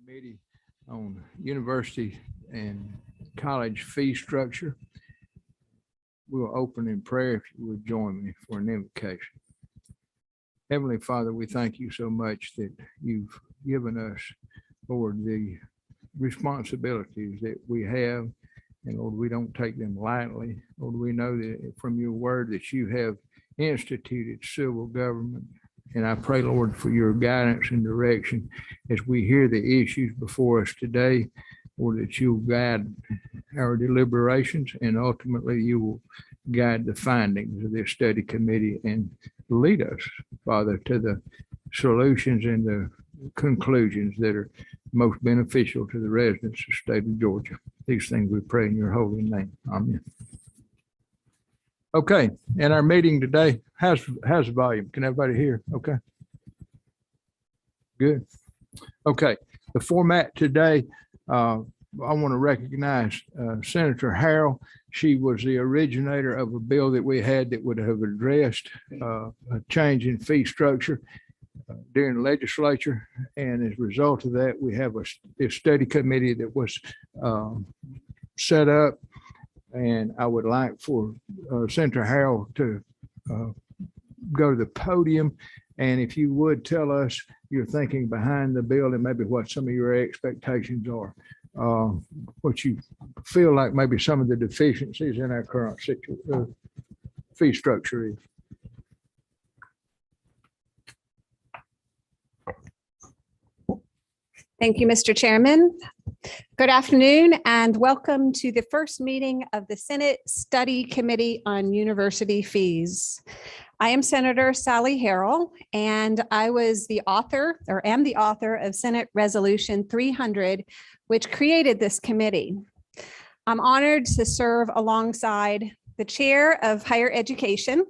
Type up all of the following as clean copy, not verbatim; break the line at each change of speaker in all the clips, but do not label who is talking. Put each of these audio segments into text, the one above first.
Committee on University and College Fee Structure. We'll open in prayer if you would join me for an invocation. Heavenly Father, we thank you so much that you've given us, Lord, the responsibilities that we have. And Lord, we don't take them lightly. Lord, we know that from your word that you have instituted civil government. And I pray, Lord, for your guidance and direction as we hear the issues before us today, Lord, that you'll guide our deliberations and ultimately you will guide the findings of this study committee and lead us, Father, to the solutions and the conclusions that are most beneficial to the residents of the state of Georgia. These things we pray in your holy name. Amen. Okay, in our meeting today, how's the volume? Can everybody hear? Okay. Good. Okay, the format today, I want to recognize Senator Harrell. She was the originator of a bill that we had that would have addressed a change in fee structure during the legislature. And as a result of that, we have a study committee that was set up. And I would like for Senator Harrell to go to the podium. And if you would tell us your thinking behind the bill and maybe what some of your expectations are, what you feel like maybe some of the deficiencies in our current fee structure is.
Thank you, Mr. Chairman. Good afternoon and welcome to the first meeting of the Senate Study Committee on University Fees. I am Senator Sally Harrell and I was the author or am the author of Senate Resolution 300, which created this committee. I'm honored to serve alongside the Chair of Higher Education,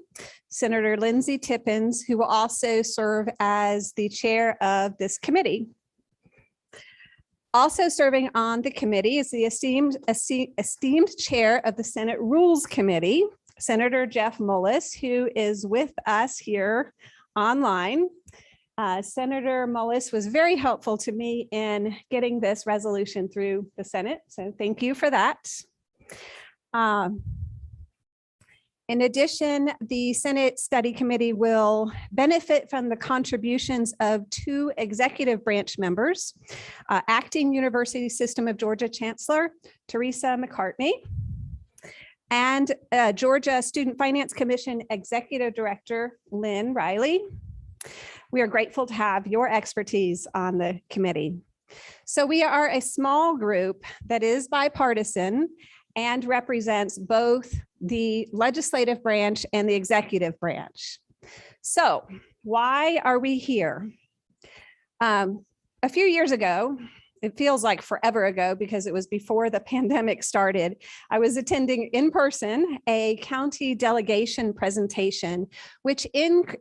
Senator Lindsay Tippins, who will also serve as the chair of this committee. Also serving on the committee is the esteemed chair of the Senate Rules Committee, Senator Jeff Mullis, who is with us here online. Senator Mullis was very helpful to me in getting this resolution through the Senate, so thank you for that. In addition, the Senate Study Committee will benefit from the contributions of two executive branch members, Acting University System of Georgia Chancellor Teresa McCartney and Georgia Student Finance Commission Executive Director Lynn Riley. We are grateful to have your expertise on the committee. So we are a small group that is bipartisan and represents both the legislative branch and the executive branch. So why are we here? A few years ago, it feels like forever ago because it was before the pandemic started, I was attending in person a county delegation presentation, which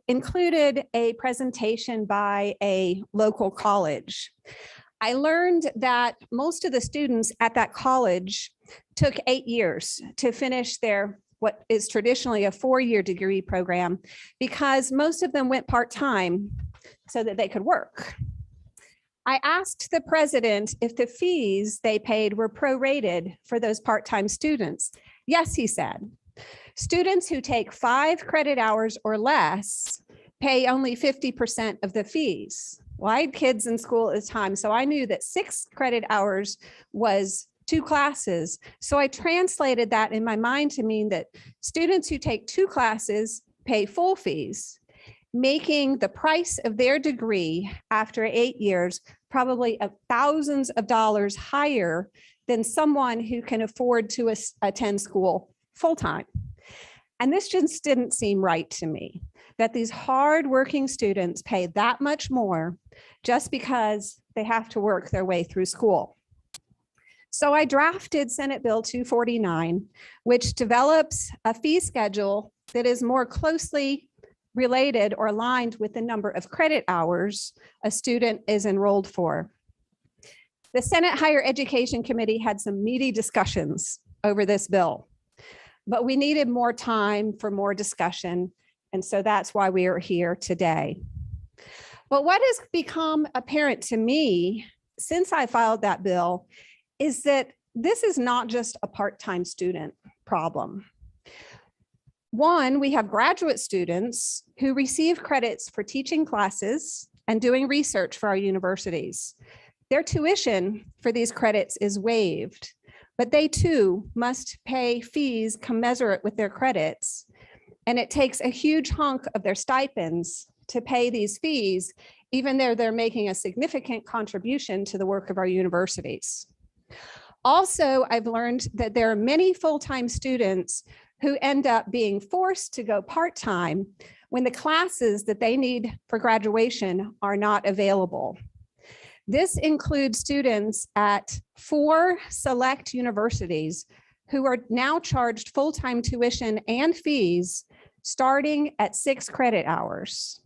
included a presentation by a local college. I learned that most of the students at that college took 8 years to finish their what is traditionally a 4-year degree program because most of them went part-time so that they could work. I asked the president if the fees they paid were prorated for those part-time students. Yes, he said. Students who take 5 credit hours or less pay only 50% of the fees. Well, I had kids in school at the time, so I knew that 6 credit hours was 2 classes. So I translated that in my mind to mean that students who take 2 classes pay full fees, making the price of their degree after 8 years probably thousands of dollars higher than someone who can afford to attend school full-time. And this just didn't seem right to me, that these hard-working students pay that much more just because they have to work their way through school. So I drafted Senate Bill 249, which develops a fee schedule that is more closely related or aligned with the number of credit hours a student is enrolled for. The Senate Higher Education Committee had some meaty discussions over this bill, but we needed more time for more discussion. And so that's why we are here today. But what has become apparent to me since I filed that bill is that this is not just a part-time student problem. One, we have graduate students who receive credits for teaching classes and doing research for our universities. Their tuition for these credits is waived, but they too must pay fees commensurate with their credits. And it takes a huge hunk of their stipends to pay these fees, even though they're making a significant contribution to the work of our universities. Also, I've learned that there are many full-time students who end up being forced to go part-time when the classes that they need for graduation are not available. This includes students at 4 select universities who are now charged full-time tuition and fees starting at 6 credit hours.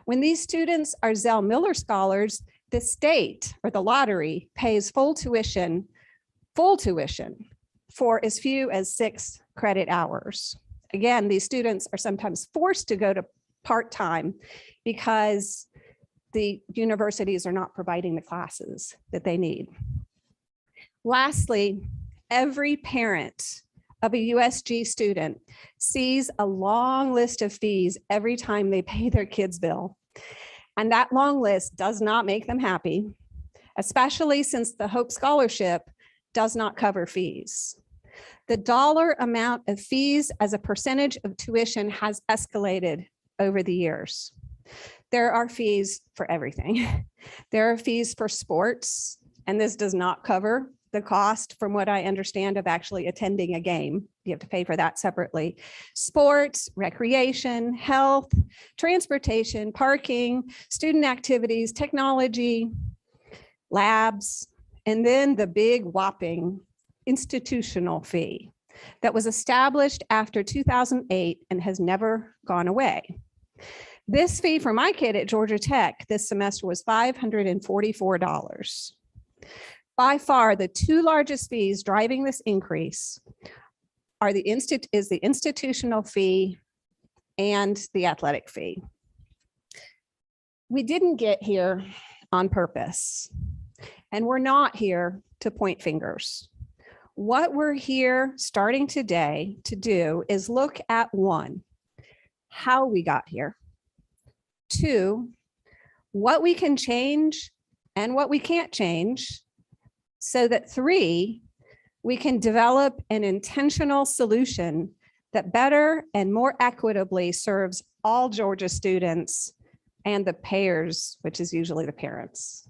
When these students are Zell Miller scholars, the state or the lottery pays full tuition for as few as 6 credit hours. Again, these students are sometimes forced to go to part-time because the universities are not providing the classes that they need. Lastly, every parent of a USG student sees a long list of fees every time they pay their kids' bill. And that long list does not make them happy, especially since the Hope Scholarship does not cover fees. The dollar amount of fees as a percentage of tuition has escalated over the years. There are fees for everything. There are fees for sports, and this does not cover the cost, from what I understand, of actually attending a game. You have to pay for that separately. Sports, recreation, health, transportation, parking, student activities, technology, labs, and then the big whopping institutional fee that was established after 2008 and has never gone away. This fee for my kid at Georgia Tech this semester was $544. By far, the 2 largest fees driving this increase are the institutional fee and the athletic fee. We didn't get here on purpose, and we're not here to point fingers. What we're here starting today to do is look at 1, how we got here. 2, what we can change and what we can't change, so that 3, we can develop an intentional solution that better and more equitably serves all Georgia students and the payers, which is usually the parents.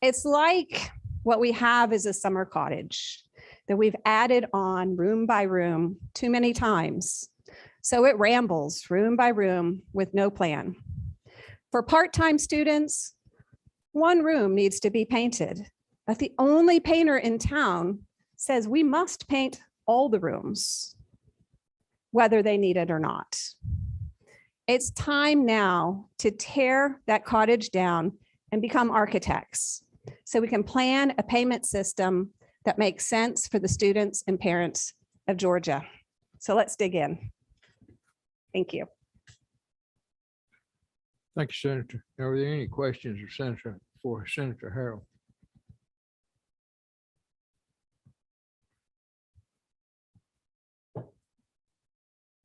It's like what we have is a summer cottage that we've added on room by room too many times. So it rambles room by room with no plan. For part-time students, 1 room needs to be painted, but the only painter in town says we must paint all the rooms, whether they need it or not. It's time now to tear that cottage down and become architects so we can plan a payment system that makes sense for the students and parents of Georgia. So let's dig in. Thank you.
Thank you, Senator. Are there any questions for Senator Harrell?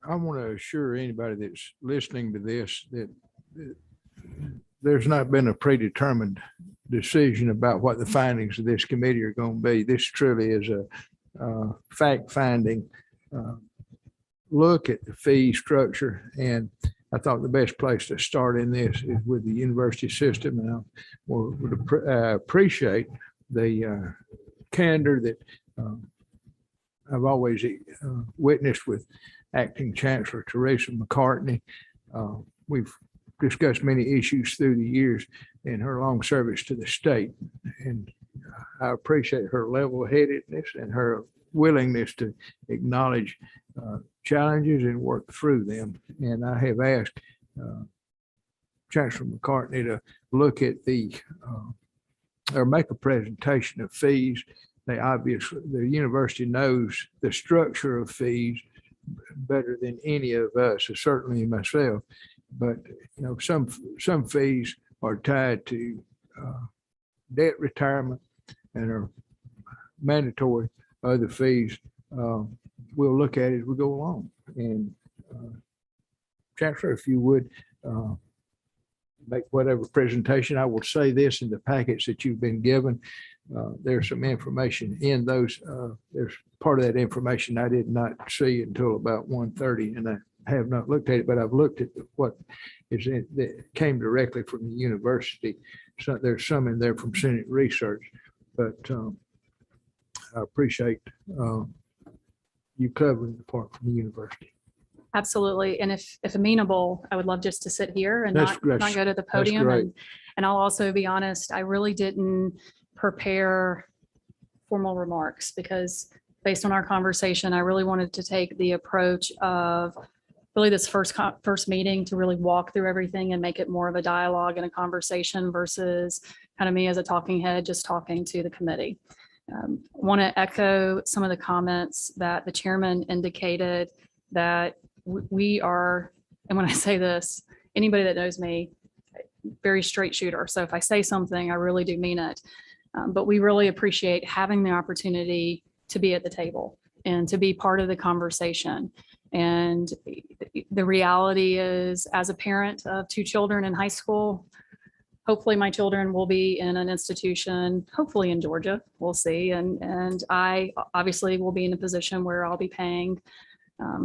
I want to assure anybody that's listening to this that there's not been a predetermined decision about what the findings of this committee are going to be. This truly is a fact-finding look at the fee structure, and I thought the best place to start in this is with the university system, and I would appreciate the candor that I've always witnessed with Acting Chancellor Teresa McCartney. We've discussed many issues through the years in her long service to the state, and I appreciate her level-headedness and her willingness to acknowledge challenges and work through them. And I have asked Chancellor McCartney to look at or make a presentation of fees. The university knows the structure of fees better than any of us, certainly myself. But some fees are tied to debt retirement and our mandatory other fees, we'll look at it as we go along. And Chancellor, if you would make whatever presentation, I will say this in the packets that you've been given. There's some information in those. There's part of that information I did not see until about 1:30, and I have not looked at it, but I've looked at what is in, that came directly from the university. So there's some in there from Senate Research, but I appreciate you covering the part from the university.
Absolutely. And if amenable, I would love just to sit here and
That's
not go to the podium.
great.
And I'll also be honest, I really didn't prepare formal remarks because based on our conversation, I really wanted to take the approach of really this first meeting to really walk through everything and make it more of a dialogue and a conversation versus kind of me as a talking head, just talking to the committee. Want to echo some of the comments that the chairman indicated that we are, and when I say this, anybody that knows me, very straight shooter. So if I say something, I really do mean it. But we really appreciate having the opportunity to be at the table and to be part of the conversation. And the reality is, as a parent of 2 children in high school, hopefully my children will be in an institution, hopefully in Georgia, we'll see. And I obviously will be in a position where I'll be paying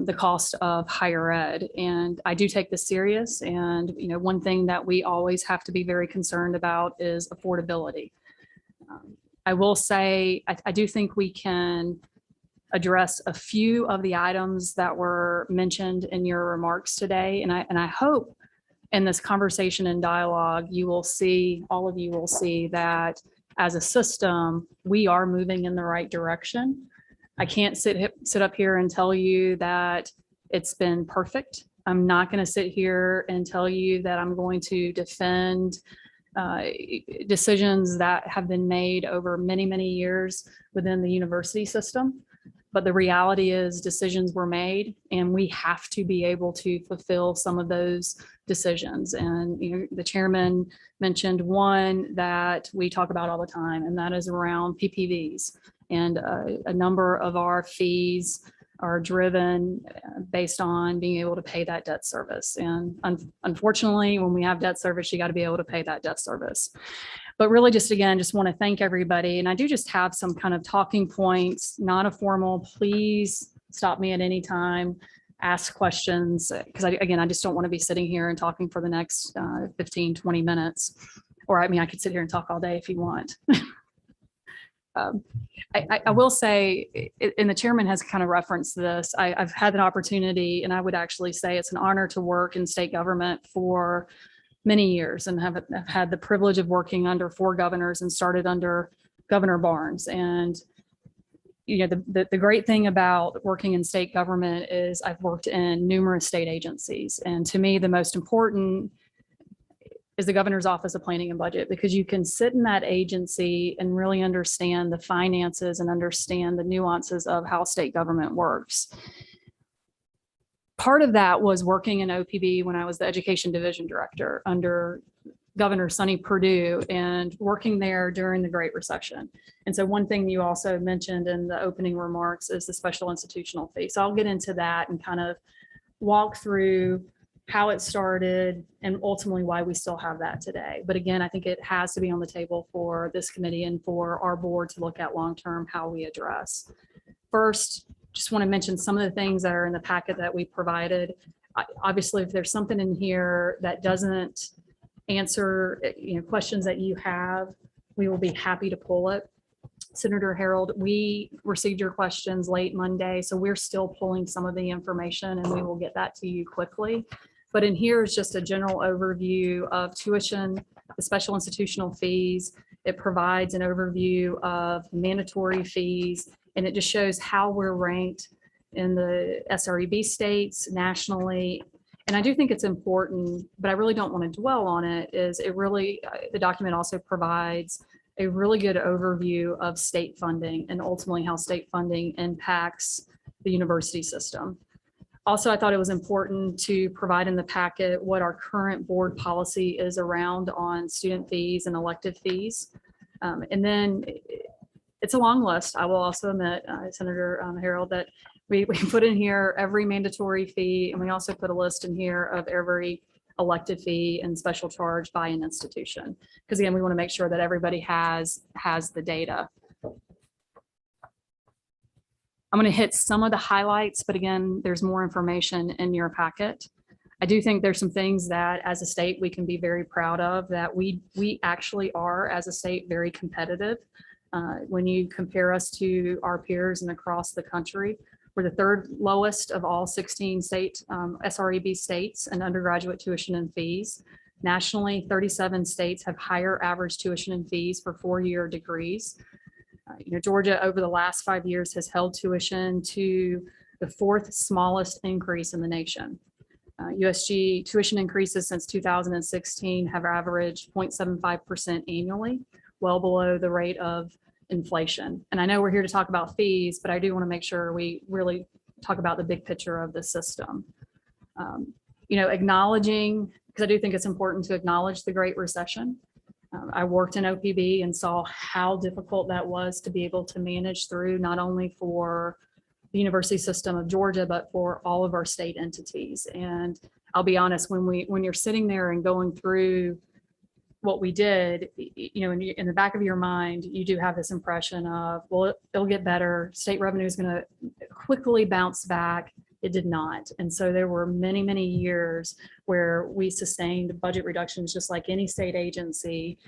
the cost of higher ed. And I do take this serious. And, you know, one thing that we always have to be very concerned about is affordability. I will say, I do think we can address a few of the items that were mentioned in your remarks today. And I hope in this conversation and dialogue, you will see, all of you will see that as a system, we are moving in the right direction. I can't sit up here and tell you that it's been perfect. I'm not going to sit here and tell you that I'm going to defend decisions that have been made over many, many years within the university system. But the reality is decisions were made and we have to be able to fulfill some of those decisions. And you know, the chairman mentioned one that we talk about all the time, and that is around PPVs. And a number of our fees are driven based on being able to pay that debt service. And unfortunately, when we have debt service, you got to be able to pay that debt service. But really just, again, just want to thank everybody. And I do just have some kind of talking points, not a formal, please stop me at any time, ask questions. Because I just don't want to be sitting here and talking for the next 15, 20 minutes. Or I mean, I could sit here and talk all day if you want. I will say, and the chairman has kind of referenced this, I've had an opportunity, and I would actually say it's an honor to work in state government for many years and have had the privilege of working under 4 governors and started under Governor Barnes. And you know, the great thing about working in state government is I've worked in numerous state agencies. And to me, the most important is the governor's office of planning and budget, because you can sit in that agency and really understand the finances and understand the nuances of how state government works. Part of that was working in OPB when I was the education division director under Governor Sonny Perdue and working there during the Great Recession. And so one thing you also mentioned in the opening remarks is the special institutional fee. So I'll get into that and kind of walk through how it started and ultimately why we still have that today. But again, I think it has to be on the table for this committee and for our board to look at long-term how we address. First, just want to mention some of the things that are in the packet that we provided. Obviously, if there's something in here that doesn't answer questions that you have, we will be happy to pull it. Senator Harold, we received your questions late Monday, so we're still pulling some of the information and we will get that to you quickly. But in here is just a general overview of tuition, the special institutional fees. It provides an overview of mandatory fees, and it just shows how we're ranked in the SREB states nationally. And I do think it's important, but I really don't want to dwell on it, is it really, the document also provides a really good overview of state funding and ultimately how state funding impacts the university system. Also, I thought it was important to provide in the packet what our current board policy is around on student fees and elective fees. And then it's a long list. I will also admit, Senator Harold, that we put in here every mandatory fee, and we also put a list in here of every elected fee and special charge by an institution. Because again, we want to make sure that everybody has the data. I'm going to hit some of the highlights, but again, there's more information in your packet. I do think there's some things that as a state we can be very proud of, that we actually are as a state very competitive. When you compare us to our peers and across the country, we're the third lowest of all 16 state SREB states in undergraduate tuition and fees. Nationally, 37 states have higher average tuition and fees for four-year degrees. Georgia over the last 5 years has held tuition to the fourth smallest increase in the nation. USG tuition increases since 2016 have averaged 0.75% annually, well below the rate of inflation. And I know we're here to talk about fees, but I do want to make sure we really talk about the big picture of the system. Acknowledging, because I do think it's important to acknowledge the Great Recession. I worked in OPB and saw how difficult that was to be able to manage through, not only for the university system of Georgia, but for all of our state entities. And I'll be honest, when you're sitting there and going through what we did, in the back of your mind, you do have this impression of, well, it'll get better. State revenue is going to quickly bounce back. It did not. And so there were many, many years where we sustained budget reductions just like any state agency.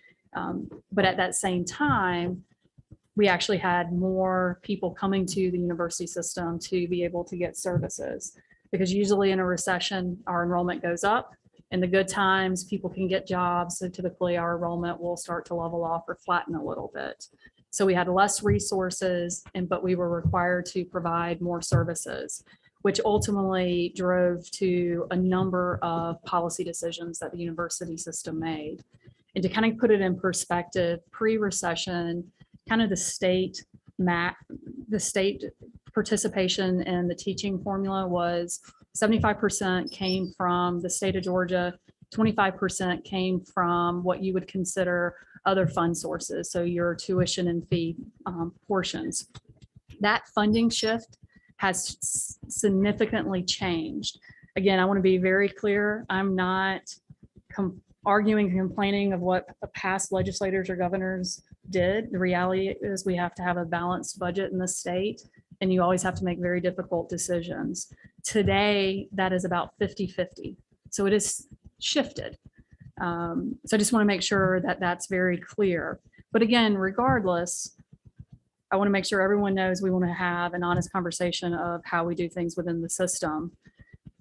But at that same time, we actually had more people coming to the university system to be able to get services. Because usually in a recession, our enrollment goes up. In the good times, people can get jobs. So typically our enrollment will start to level off or flatten a little bit. So we had less resources, but we were required to provide more services, which ultimately drove to a number of policy decisions that the university system made. And to kind of put it in perspective, pre-recession, kind of the state participation in the teaching formula was 75% came from the state of Georgia, 25% came from what you would consider other fund sources, so your tuition and fee portions. That funding shift has significantly changed. Again, I want to be very clear. I'm not arguing and complaining of what past legislators or governors did. The reality is we have to have a balanced budget in the state, and you always have to make very difficult decisions. Today, that is about 50-50. So it is shifted. So I just want to make sure that that's very clear. But again, regardless, I want to make sure everyone knows we want to have an honest conversation of how we do things within the system.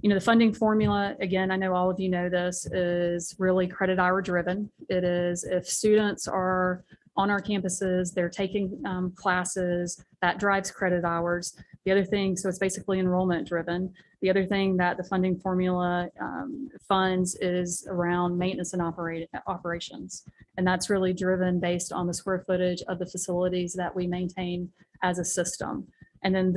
The funding formula, again, I know all of you know this, is really credit hour driven. It is if students are on our campuses, they're taking classes, that drives credit hours. The other thing, so it's basically enrollment driven. The other thing that the funding formula funds is around maintenance and operations. And that's really driven based on the square footage of the facilities that we maintain as a system. And then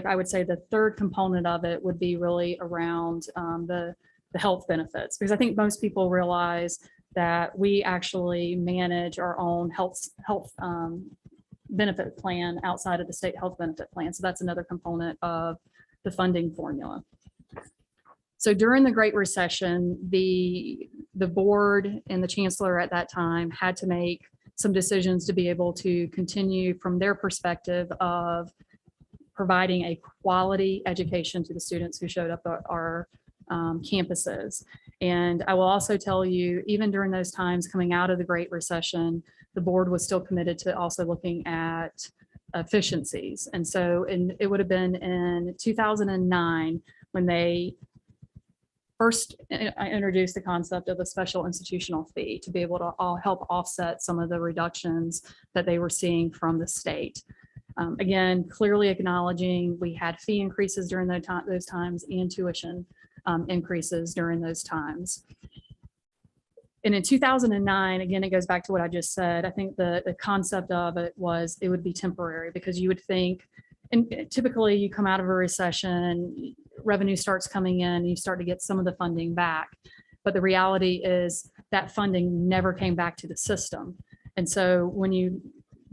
I would say the third component of it would be really around the health benefits, because I think most people realize that we actually manage our own health benefit plan outside of the state health benefit plan. So that's another component of the funding formula. So during the Great Recession, the board and the chancellor at that time had to make some decisions to be able to continue from their perspective of providing a quality education to the students who showed up at our campuses. And I will also tell you, even during those times coming out of the Great Recession, the board was still committed to also looking at efficiencies. And so it would have been in 2009 when they first introduced the concept of a special institutional fee to be able to help offset some of the reductions that they were seeing from the state. Again, clearly acknowledging we had fee increases during those times and tuition increases during those times. And in 2009, again, it goes back to what I just said. I think the concept of it was it would be temporary, because you would think, and typically you come out of a recession, revenue starts coming in, you start to get some of the funding back. But the reality is that funding never came back to the system. And so when you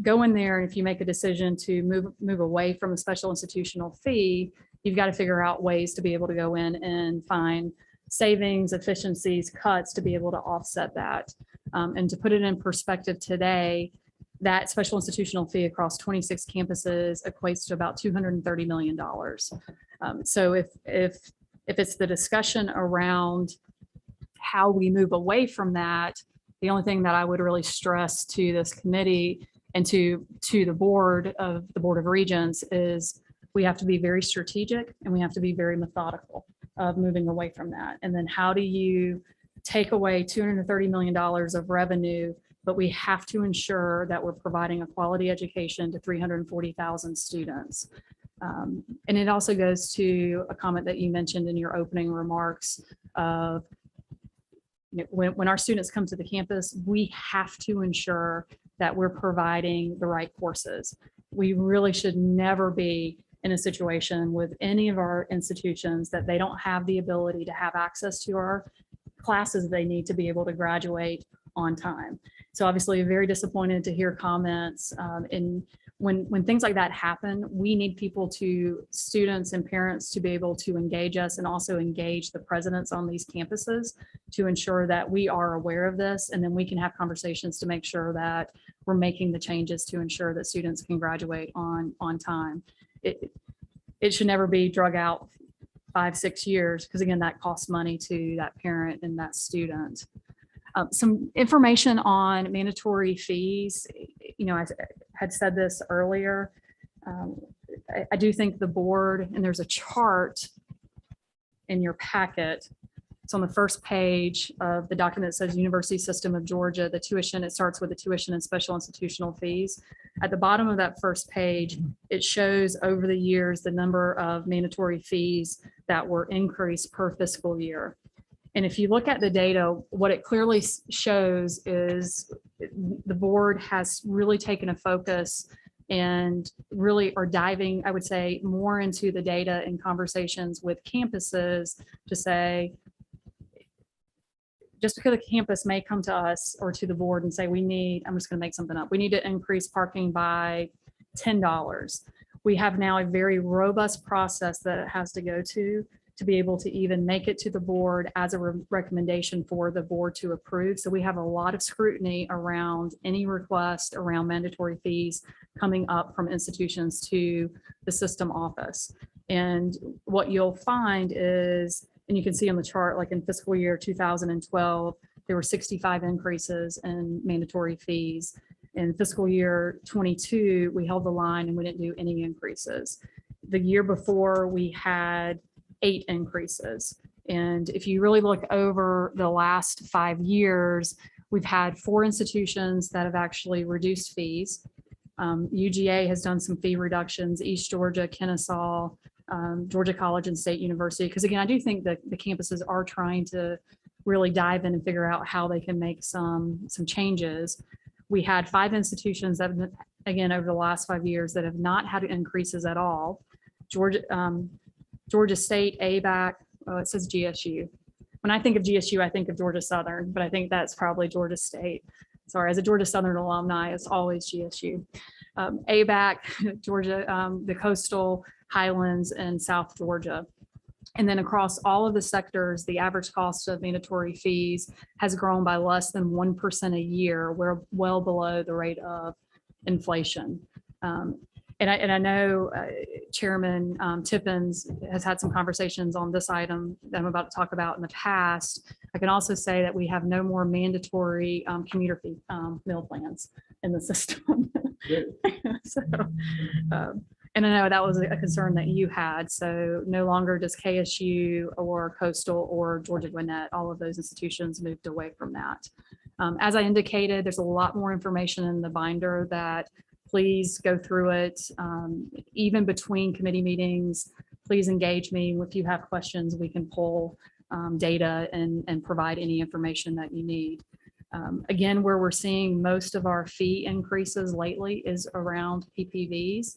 go in there, and if you make a decision to move away from a special institutional fee, you've got to figure out ways to be able to go in and find savings, efficiencies, cuts to be able to offset that. And to put it in perspective today, that special institutional fee across 26 campuses equates to about $230 million. So if it's the discussion around how we move away from that, the only thing that I would really stress to this committee and to the Board of Regents is we have to be very strategic and we have to be very methodical of moving away from that. And then how do you take away $230 million of revenue, but we have to ensure that we're providing a quality education to 340,000 students. And it also goes to a comment that you mentioned in your opening remarks of, you know, when our students come to the campus, we have to ensure that we're providing the right courses. We really should never be in a situation with any of our institutions that they don't have the ability to have access to our classes they need to be able to graduate on time. So obviously very disappointed to hear comments. And when things like that happen, we need people students and parents to be able to engage us and also engage the presidents on these campuses to ensure that we are aware of this. And then we can have conversations to make sure that we're making the changes to ensure that students can graduate on time. It should never be drug out 5-6 years, because again, that costs money to that parent and that student. Some information on mandatory fees. You know, I had said this earlier. I do think the board, and there's a chart in your packet. It's on the first page of the document that says University System of Georgia, the tuition, it starts with the tuition and special institutional fees. At the bottom of that first page, it shows over the years the number of mandatory fees that were increased per fiscal year. And if you look at the data, what it clearly shows is the board has really taken a focus and really are diving, I would say, more into the data and conversations with campuses to say, just because a campus may come to us or to the board and say, I'm just going to make something up, we need to increase parking by $10. We have now a very robust process that it has to go to be able to even make it to the board as a recommendation for the board to approve. So we have a lot of scrutiny around any request around mandatory fees coming up from institutions to the system office. And what you'll find is, and you can see on the chart, like in fiscal year 2012, there were 65 increases in mandatory fees. In fiscal year 22, we held the line and we didn't do any increases. The year before, we had 8 increases. And if you really look over the last 5 years, we've had 4 institutions that have actually reduced fees. UGA has done some fee reductions, East Georgia, Kennesaw, Georgia College and State University. Because again, I do think that the campuses are trying to really dive in and figure out how they can make some changes. We had 5 institutions that, again, over the last 5 years that have not had increases at all. Georgia State, ABAC, it says GSU. When I think of GSU, I think of Georgia Southern, but I think that's probably Georgia State. Sorry, as a Georgia Southern alumni, it's always GSU. ABAC, Georgia, the Coastal, Highlands, and South Georgia. And then across all of the sectors, the average cost of mandatory fees has grown by less than 1% a year. We're well below the rate of inflation. And I know Chairman Tippins has had some conversations on this item that I'm about to talk about in the past. I can also say that we have no more mandatory commuter fee meal plans in the system. So, and I know that was a concern that you had. So no longer does KSU or Coastal or Georgia Gwinnett, all of those institutions moved away from that. As I indicated, there's a lot more information in the binder that please go through it. Even between committee meetings, please engage me. If you have questions, we can pull data and provide any information that you need. Again, where we're seeing most of our fee increases lately is around PPVs.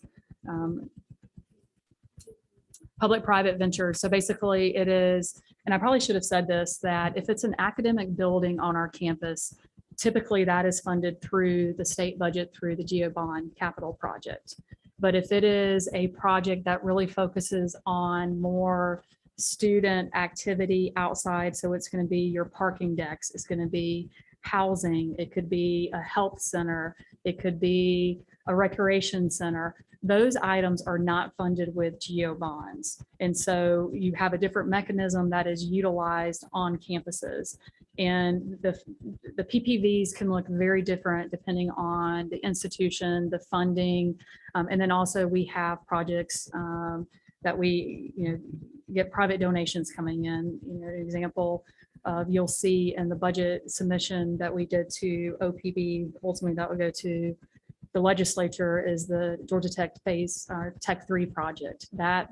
Public-private ventures. So basically it is, and I probably should have said this, that if it's an academic building on our campus, Typically, that is funded through the state budget through the GEO bond capital project. But if it is a project that really focuses on more student activity outside, so it's going to be your parking decks, it's going to be housing, it could be a health center, it could be a recreation center. Those items are not funded with GEO bonds. And so you have a different mechanism that is utilized on campuses. And the PPVs can look very different depending on the institution, the funding. And then also we have projects that we get private donations coming in. An example you'll see in the budget submission that we did to OPB, ultimately that would go to the legislature, is the Georgia Tech Tech 3 project. That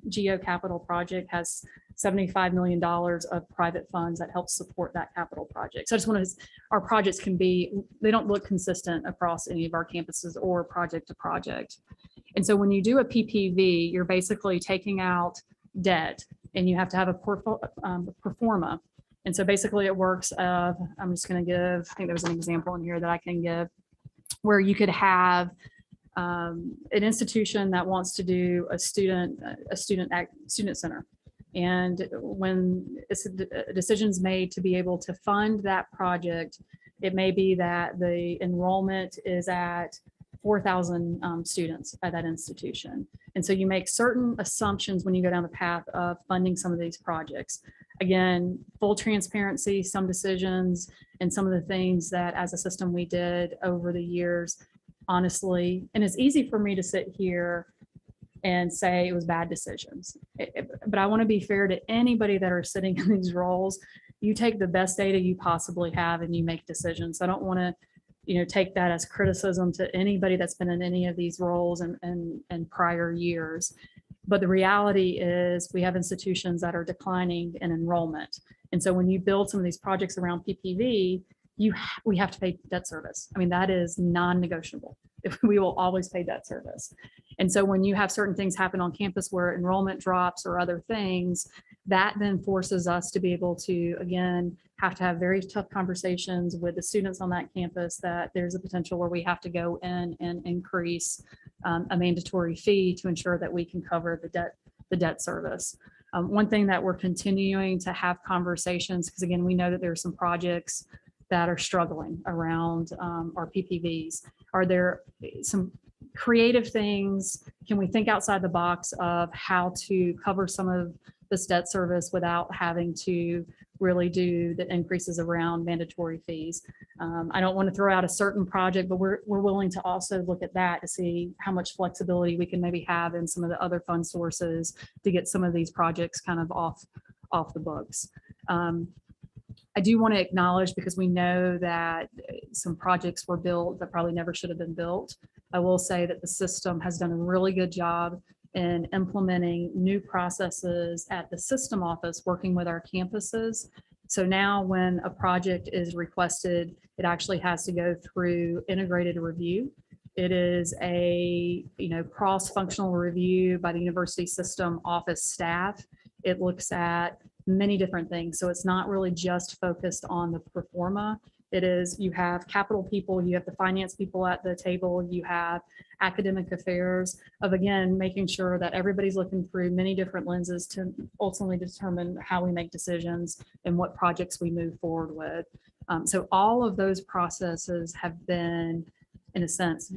GEO capital project has $75 million of private funds that help support that capital project. So I just want to, our projects they don't look consistent across any of our campuses or project to project. And so when you do a PPV, you're basically taking out debt and you have to have a pro forma. And so basically it works of, I'm just going to give, I think there's an example in here that I can give, where you could have an institution that wants to do a student center. And when a decision's made to be able to fund that project, it may be that the enrollment is at 4,000 students at that institution. And so you make certain assumptions when you go down the path of funding some of these projects. Again, full transparency, some decisions and some of the things that as a system we did over the years, honestly, and it's easy for me to sit here and say it was bad decisions. But I want to be fair to anybody that are sitting in these roles. You take the best data you possibly have and you make decisions. I don't want to take that as criticism to anybody that's been in any of these roles in prior years. But the reality is we have institutions that are declining in enrollment. And so when you build some of these projects around PPV, we have to pay debt service. I mean, that is non-negotiable. We will always pay debt service. And so when you have certain things happen on campus where enrollment drops or other things, that then forces us to be able to, again, have to have very tough conversations with the students on that campus that there's a potential where we have to go in and increase a mandatory fee to ensure that we can cover the debt service. One thing that we're continuing to have conversations, because again, we know that there are some projects that are struggling around our PPVs. Are there some creative things? Can we think outside the box of how to cover some of this debt service without having to really do the increases around mandatory fees? I don't want to throw out a certain project, but we're willing to also look at that to see how much flexibility we can maybe have in some of the other fund sources to get some of these projects kind of off the books. I do want to acknowledge, because we know that some projects were built that probably never should have been built. I will say that the system has done a really good job in implementing new processes at the system office, working with our campuses. So now when a project is requested, it actually has to go through integrated review. It is a cross-functional review by the university system office staff. It looks at many different things. So it's not really just focused on the pro forma. It is, you have capital people, you have the finance people at the table, you have academic affairs, of again, making sure that everybody's looking through many different lenses to ultimately determine how we make decisions and what projects we move forward with. So all of those processes have been, in a sense,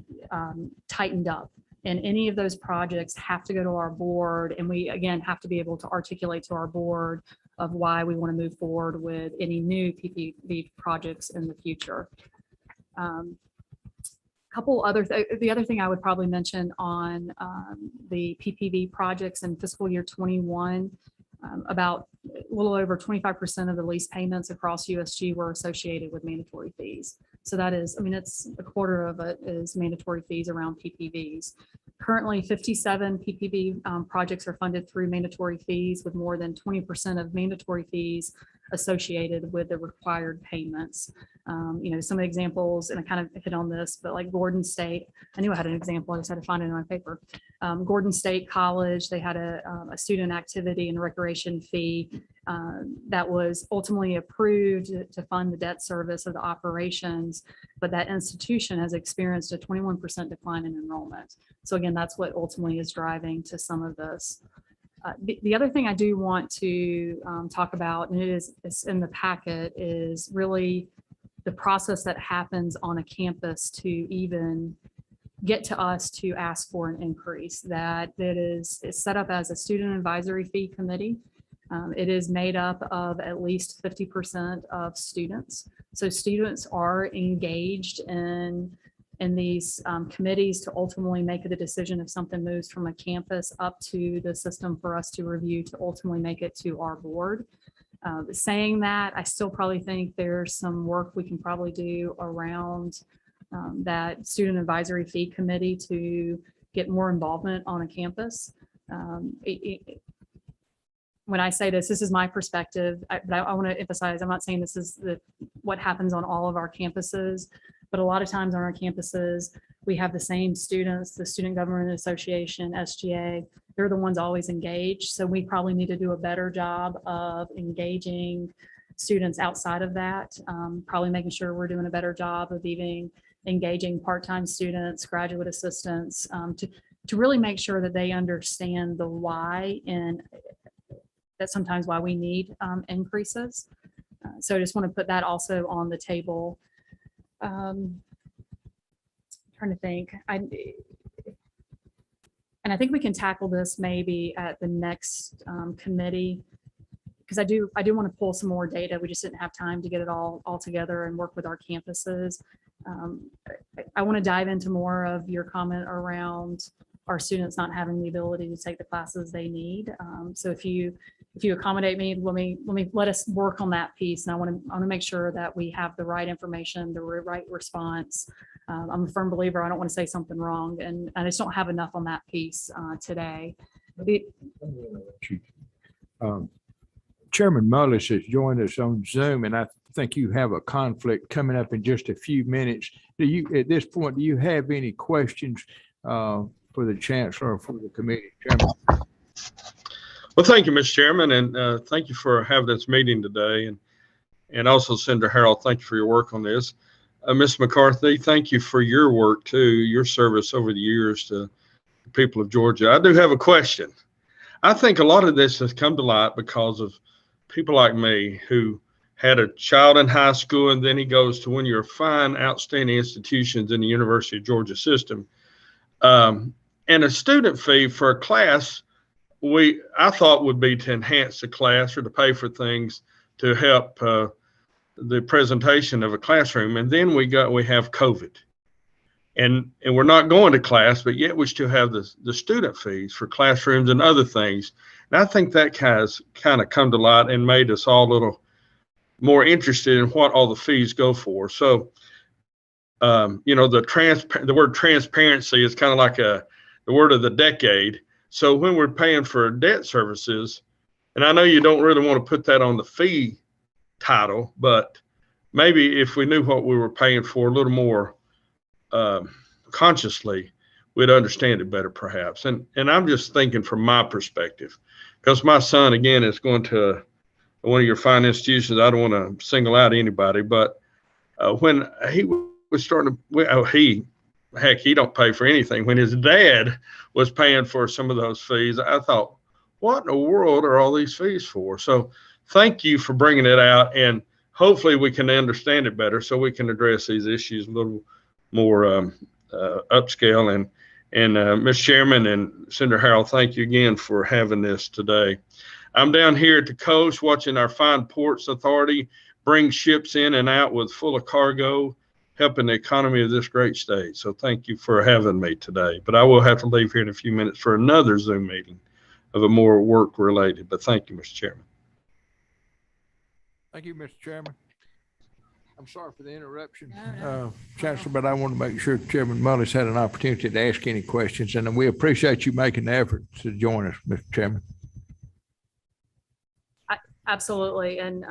tightened up. And any of those projects have to go to our board, and we again have to be able to articulate to our board of why we want to move forward with any new PPV projects in the future. The other thing I would probably mention on the PPV projects in fiscal year 21, about a little over 25% of the lease payments across USG were associated with mandatory fees. So that is, it's a quarter of it is mandatory fees around PPVs. Currently, 57 PPV projects are funded through mandatory fees, with more than 20% of mandatory fees associated with the required payments. Some of the examples, and I kind of hit on this, but like Gordon State, I knew I had an example. I just had to find it in my paper. Gordon State College, they had a student activity and recreation fee that was ultimately approved to fund the debt service of the operations, but that institution has experienced a 21% decline in enrollment. So again, that's what ultimately is driving to some of this. The other thing I do want to talk about, and it's in the packet, is really the process that happens on a campus to even get to us to ask for an increase. That it is set up as a student advisory fee committee. It is made up of at least 50% of students. So students are engaged in these committees to ultimately make the decision if something moves from a campus up to the system for us to review to ultimately make it to our board. Saying that, I still probably think there's some work we can probably do around that student advisory fee committee to get more involvement on a campus. When I say this is my perspective, but I want to emphasize, I'm not saying this is what happens on all of our campuses, but a lot of times on our campuses, we have the same students, the Student Government Association, SGA, they're the ones always engaged. So we probably need to do a better job of engaging students outside of that, probably making sure we're doing a better job of even engaging part-time students, graduate assistants, to really make sure that they understand the why, and that's sometimes why we need increases. So I just want to put that also on the table. Trying to think, and I think we can tackle this maybe at the next committee, because I do want to pull some more data. We just didn't have time to get it all together and work with our campuses. I want to dive into more of your comment around our students not having the ability to take the classes they need. So if you accommodate me, let us work on that piece. And I want to make sure that we have the right information, the right response. I'm a firm believer. I don't want to say something wrong, and I just don't have enough on that piece today.
Chairman Mullis has joined us on Zoom, and I think you have a conflict coming up in just a few minutes. At this point, do you have any questions for the chancellor or for the committee, Chairman?
Well, thank you, Mr. Chairman, and thank you for having this meeting today. And also, Senator Harrell, thank you for your work on this. Ms. McCarthy, thank you for your work too, your service over the years to the people of Georgia. I do have a question. I think a lot of this has come to light because of people like me who had a child in high school, and then he goes to one of your fine, outstanding institutions in the University of Georgia system. And a student fee for a class, I thought would be to enhance the class or to pay for things to help the presentation of a classroom. And then we have COVID, and we're not going to class, but yet we still have the student fees for classrooms and other things. And I think that has kind of come to light and made us all a little more interested in what all the fees go for. So, the word transparency is kind of like the word of the decade. So when we're paying for debt services, and I know you don't really want to put that on the fee title, but maybe if we knew what we were paying for a little more consciously, we'd understand it better perhaps. And I'm just thinking from my perspective, because my son, again, is going to one of your fine institutions. I don't want to single out anybody, but when he was starting to, he don't pay for anything. When his dad was paying for some of those fees, I thought, what in the world are all these fees for? So thank you for bringing it out, and hopefully we can understand it better so we can address these issues a little more upscale. And Mr. Chairman and Senator Harrell, thank you again for having this today. I'm down here at the coast watching our fine ports authority bring ships in and out with full of cargo, helping the economy of this great state. So thank you for having me today. But I will have to leave here in a few minutes for another Zoom meeting of a more work related. But thank you, Mr. Chairman.
Thank you, Mr. Chairman. I'm sorry for the interruption, Chancellor, but I want to make sure Chairman Mullis had an opportunity to ask any questions, and we appreciate you making the effort to join us, Mr. Chairman.
absolutely. And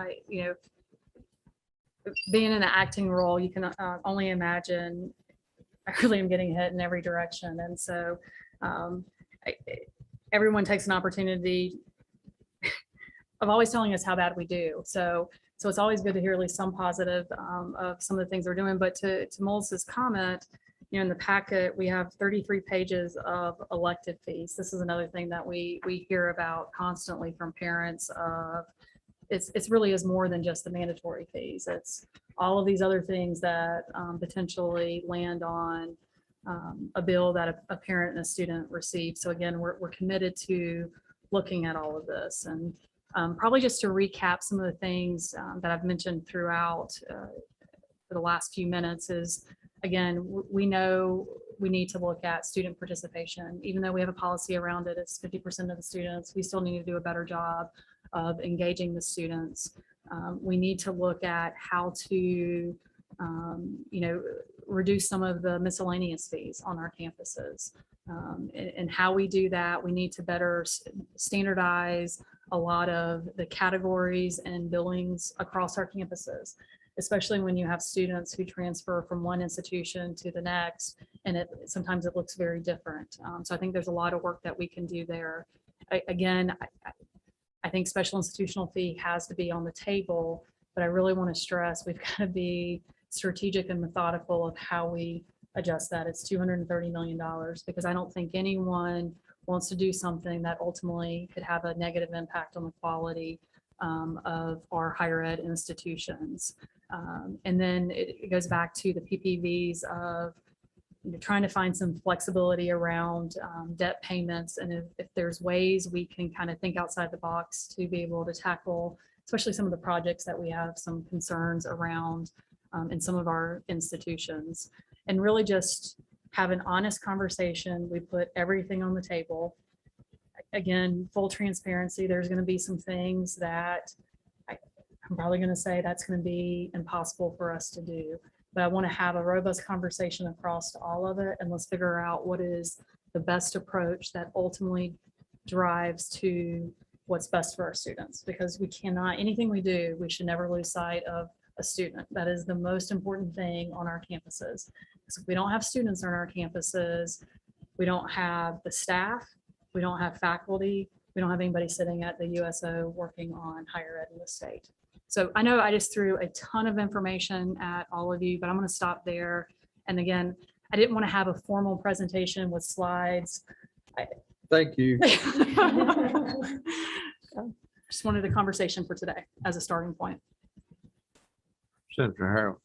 being in an acting role, you can only imagine I really am getting hit in every direction. And so everyone takes an opportunity of always telling us how bad we do. So it's always good to hear at least some positive of some of the things we're doing. But to Melissa's comment, in the packet, we have 33 pages of elective fees. This is another thing that we hear about constantly from parents of it's really is more than just the mandatory fees. It's all of these other things that potentially land on a bill that a parent and a student receive. So again, we're committed to looking at all of this. And probably just to recap some of the things that I've mentioned throughout for the last few minutes is, again, we know we need to look at student participation. Even though we have a policy around it, it's 50% of the students. We still need to do a better job of engaging the students. We need to look at how to, reduce some of the miscellaneous fees on our campuses. And how we do that, we need to better standardize a lot of the categories and billings across our campuses, especially when you have students who transfer from one institution to the next, and sometimes it looks very different. So I think there's a lot of work that we can do there. I think special institutional fee has to be on the table, but I really want to stress we've got to be strategic and methodical of how we adjust that. It's $230 million because I don't think anyone wants to do something that ultimately could have a negative impact on the quality of our higher ed institutions. And then it goes back to the PPVs of trying to find some flexibility around debt payments. And if there's ways we can kind of think outside the box to be able to tackle, especially some of the projects that we have some concerns around in some of our institutions, and really just have an honest conversation. We put everything on the table. Again, full transparency, there's going to be some things that I'm probably going to say that's going to be impossible for us to do. But I want to have a robust conversation across all of it, and let's figure out what is the best approach that ultimately drives to what's best for our students. Because we cannot, anything we do, we should never lose sight of a student. That is the most important thing on our campuses. So if we don't have students on our campuses, we don't have the staff, we don't have faculty, we don't have anybody sitting at the USO working on higher ed in the state. So I know I just threw a ton of information at all of you, but I'm going to stop there. And again, I didn't want to have a formal presentation with slides.
Thank you.
Just wanted a conversation for today as a starting point.
Senator Harrell.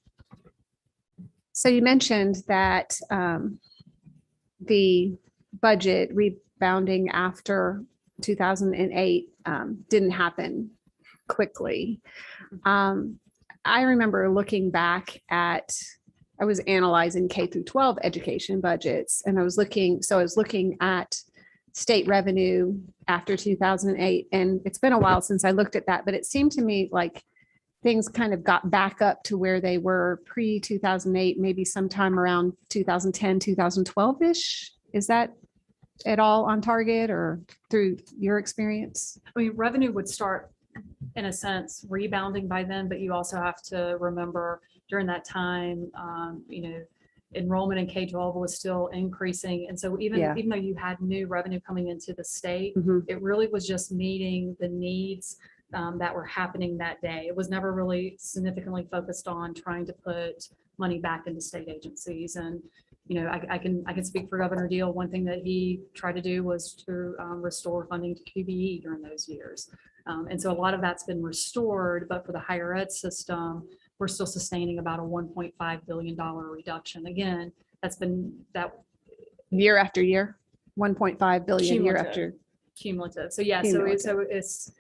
So you mentioned that the budget rebounding after 2008 didn't happen quickly. I remember looking back at, I was analyzing K through 12 education budgets, and I was looking at state revenue after 2008. And it's been a while since I looked at that, but it seemed to me like things kind of got back up to where they were pre-2008, maybe sometime around 2010, 2012-ish. Is that at all on target or through your experience?
I mean, revenue would start in a sense rebounding by then, but you also have to remember during that time, enrollment in K-12 was still increasing. And so even though you had new revenue coming into the state, it really was just meeting the needs that were happening that day. It was never really significantly focused on trying to put money back into state agencies. And I can speak for Governor Deal. One thing that he tried to do was to restore funding to QBE during those years. And so a lot of that's been restored, but for the higher ed system, we're still sustaining about a $1.5 billion reduction. Again, that's been that
year after year, 1.5 billion year after
cumulative. So yeah, so it's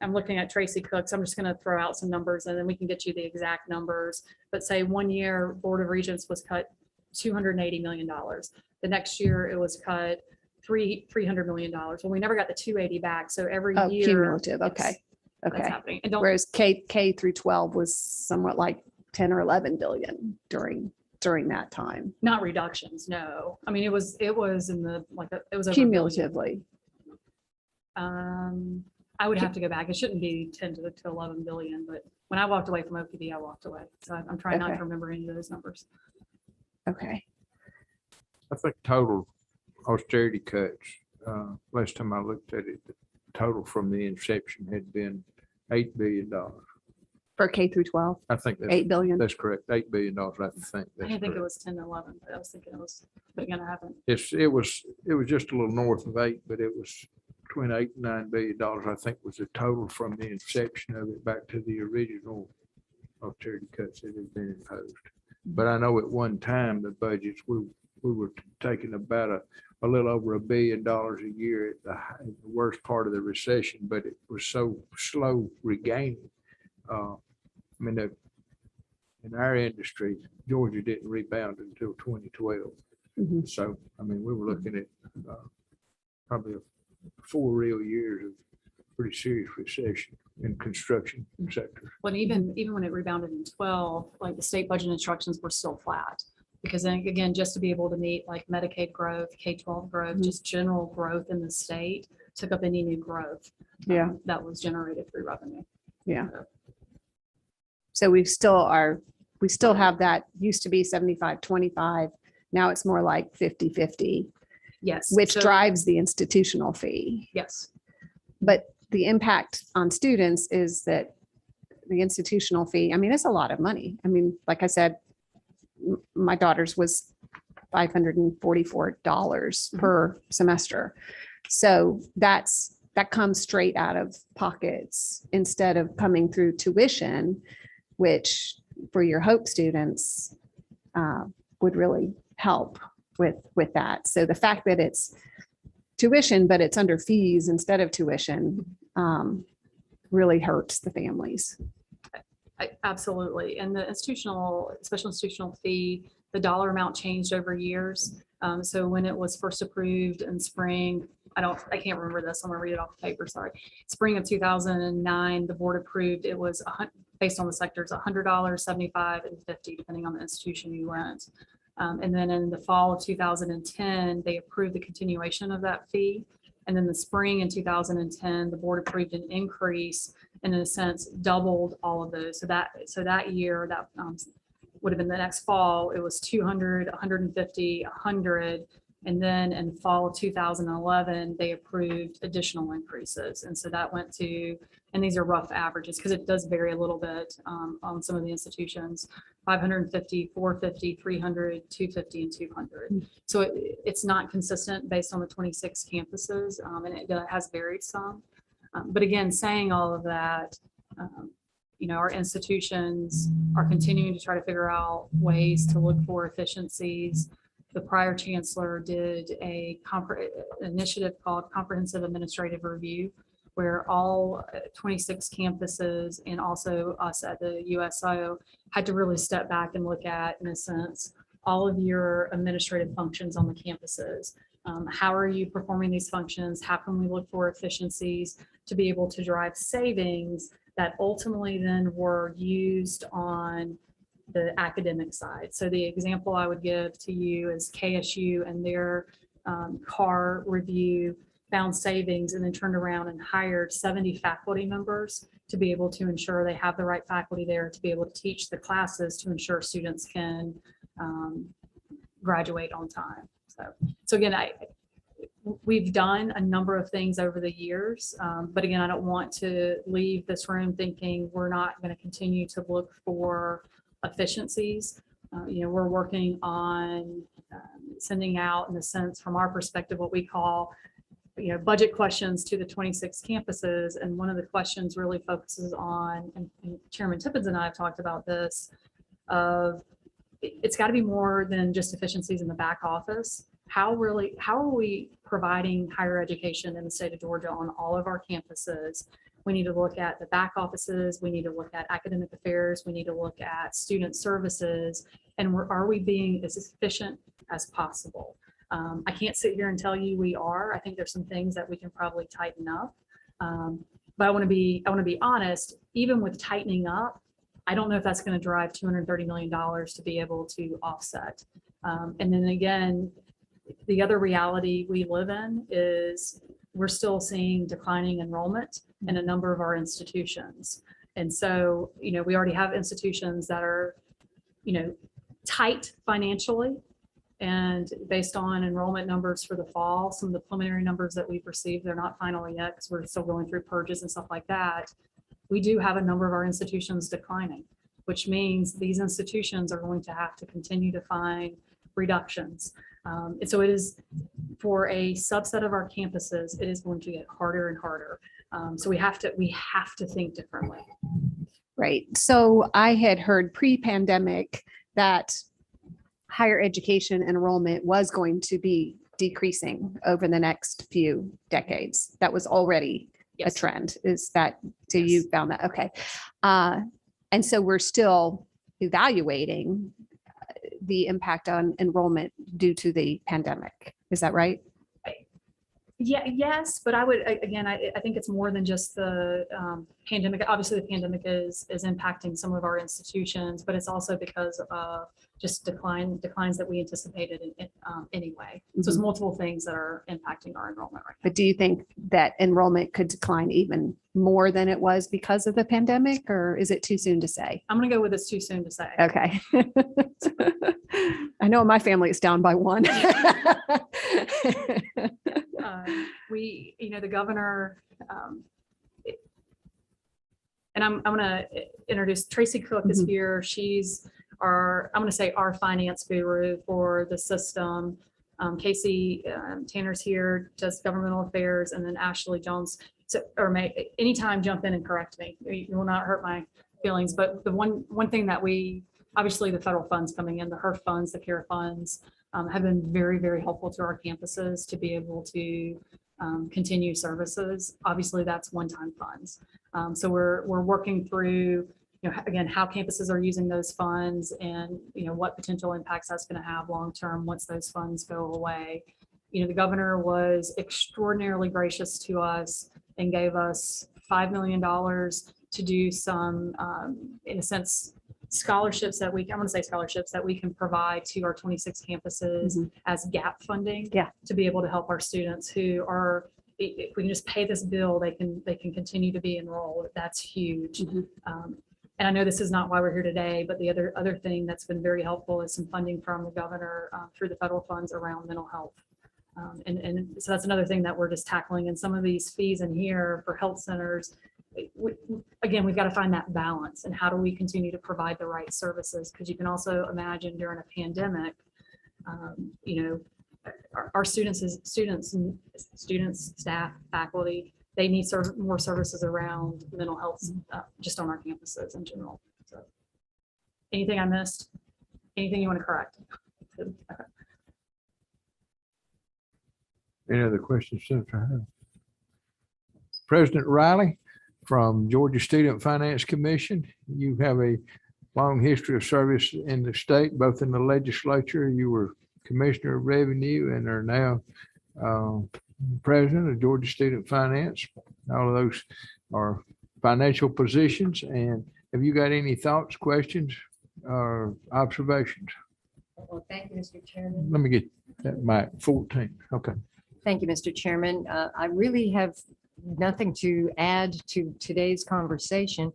I'm looking at Tracy Cook, so I'm just going to throw out some numbers and then we can get you the exact numbers. But say 1 year Board of Regents was cut $280 million. The next year it was cut $300 million. Well, we never got the 280 back. So every year
cumulative. Okay.
That's happening. And
whereas K through 12 was somewhat like 10 or 11 billion during that time.
Not reductions. No. I mean, it was in the, it was over
cumulatively.
I would have to go back. It shouldn't be 10 to 11 billion, but when I walked away from OPD, I walked away. So I'm trying not
Okay.
to remember any of those numbers.
Okay.
I think total austerity cuts, last time I looked at it, the total from the inception had been $8 billion.
For K through 12,
I think
8 billion.
that's correct. $8 billion, I think.
I
That's
didn't think it
correct.
was 10 to 11, but I was thinking it was going to happen.
It was just a little north of 8, but it was between $8 and $9 billion, I think, was the total from the inception of it back to the original austerity cuts that had been imposed. But I know at one time, the budgets, we were taking about a little over $1 billion a year at the worst part of the recession, but it was so slow regaining. I mean, in our industry, Georgia didn't rebound until 2012.
Mhm.
So, I mean, we were looking at probably 4 real years of pretty serious recession in construction sector.
When even when it rebounded in 12, like the state budget instructions were still flat. Because then again, just to be able to meet like Medicaid growth, K-12 growth,
Mhm.
just general growth in the state took up any new growth
Yeah.
that was generated through revenue.
Yeah. So we still have that, used to be 75-25. Now it's more like 50-50,
Yes.
which
so-
drives the institutional fee.
Yes.
But the impact on students is that the institutional fee, I mean, it's a lot of money. I mean, like I said, my daughter's was $544 per semester. So that comes straight out of pockets instead of coming through tuition, which for your Hope students would really help with that. So the fact that it's tuition, but it's under fees instead of tuition really hurts the families.
Absolutely. And the special institutional fee, the dollar amount changed over years. So when it was first approved in spring, I can't remember this. I'm gonna read it off the paper, sorry. Spring of 2009, the board approved, it was based on the sectors, $100, $75, and $50, depending on the institution you went. And then in the fall of 2010, they approved the continuation of that fee. And then the spring in 2010, the board approved an increase and in a sense doubled all of those. So that year, that would have been the next fall, it was 200, 150, 100. And then in fall of 2011, they approved additional increases. And so that went to, and these are rough averages because it does vary a little bit on some of the institutions, 550, 450, 300, 250, and 200. So it's not consistent based on the 26 campuses, and it has varied some. But again, saying all of that, our institutions are continuing to try to figure out ways to look for efficiencies. The prior chancellor did a initiative called Comprehensive Administrative Review, where all 26 campuses and also us at the USO had to really step back and look at, in a sense, all of your administrative functions on the campuses. How are you performing these functions? How can we look for efficiencies to be able to drive savings that ultimately then were used on the academic side? So the example I would give to you is KSU and their CAR review found savings and then turned around and hired 70 faculty members to be able to ensure they have the right faculty there to be able to teach the classes to ensure students can graduate on time. So again, we've done a number of things over the years, but again, I don't want to leave this room thinking we're not going to continue to look for efficiencies. We're working on sending out, in a sense, from our perspective, what we call budget questions to the 26 campuses. And one of the questions really focuses on, and Chairman Tippins and I have talked about this, of it's got to be more than just efficiencies in the back office. How are we providing higher education in the state of Georgia on all of our campuses? We need to look at the back offices. We need to look at academic affairs. We need to look at student services. And are we being as efficient as possible? I can't sit here and tell you we are. I think there's some things that we can probably tighten up. But I want to be honest, even with tightening up, I don't know if that's going to drive $230 million to be able to offset. And then again, the other reality we live in is we're still seeing declining enrollment. in a number of our institutions. And so, we already have institutions that are, tight financially. And based on enrollment numbers for the fall, some of the preliminary numbers that we've received, they're not final yet because we're still going through purges and stuff like that. We do have a number of our institutions declining, which means these institutions are going to have to continue to find reductions. And so it is, for a subset of our campuses, it is going to get harder and harder. So we have to think differently.
Right. So I had heard pre-pandemic that higher education enrollment was going to be decreasing over the next few decades. That was already a
Yes.
trend. Is that, so
Yes.
you found that? Okay. And so we're still evaluating the impact on enrollment due to the pandemic. Is that right?
Yeah, yes, but I would, again, I think it's more than just the pandemic. Obviously, the pandemic is impacting some of our institutions, but it's also because of just declines that we anticipated anyway. So it's multiple things that are impacting our enrollment right now.
But do you think that enrollment could decline even more than it was because of the pandemic, or is it too soon to say?
I'm going to go with it's too soon to say.
Okay. I know my family is down by one.
The governor, and I'm going to introduce Tracy Cook is here. She's I'm going to say our finance guru for the system. Casey Tanner's here, does governmental affairs, and then Ashley Jones. So, anytime jump in and correct me. You will not hurt my feelings. But the one thing that obviously the federal funds coming in, the HERF funds, the CARE funds, have been very, very helpful to our campuses to be able to continue services. Obviously, that's one-time funds. So we're working through, again, how campuses are using those funds and, what potential impacts that's going to have long-term once those funds go away. The governor was extraordinarily gracious to us and gave us $5 million to do some, in a sense, scholarships that I'm going to say scholarships that we can provide to our 26 campuses as gap funding.
Yeah.
To be able to help our students who are, if we can just pay this bill, they can continue to be enrolled. That's huge. And I know this is not why we're here today, but the other thing that's been very helpful is some funding from the governor through the federal funds around mental health. And so that's another thing that we're just tackling. And some of these fees in here for health centers, again, we've got to find that balance, and how do we continue to provide the right services? Because you can also imagine during a pandemic, our students, staff, faculty, they need more services around mental health, just on our campuses in general. So, anything I missed? Anything you want to correct? Okay.
Any other questions, Senator Howe? President Riley from Georgia Student Finance Commission. You have a long history of service in the state, both in the legislature. You were Commissioner of Revenue and are now President of Georgia Student Finance. All of those are financial positions. And have you got any thoughts, questions, or observations?
Well, thank you, Mr. Chairman.
Let me get that mic. 14. Okay.
Thank you, Mr. Chairman. I really have nothing to add to today's conversation.